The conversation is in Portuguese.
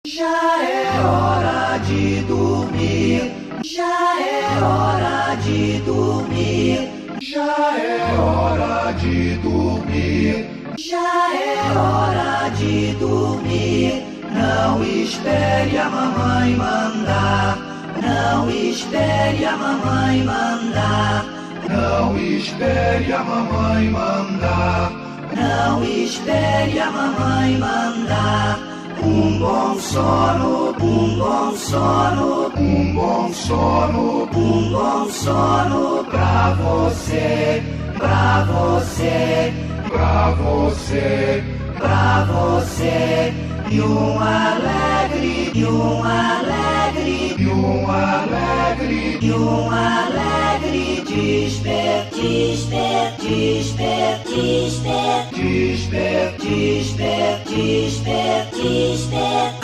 Já é hora de dormir, já é hora de dormir, já é hora de dormir, já é hora de dormir. Não espere a mamãe mandar, não espere a mamãe mandar, não espere a mamãe mandar, não espere a mamãe mandar. Um bom sono, um bom sono, um bom sono, um bom sono pra você, pra você, pra você, pra você. E um alegre, e um alegre, e um alegre, e um alegre desper, desper, desper, desper, desper, desper, desper, desper.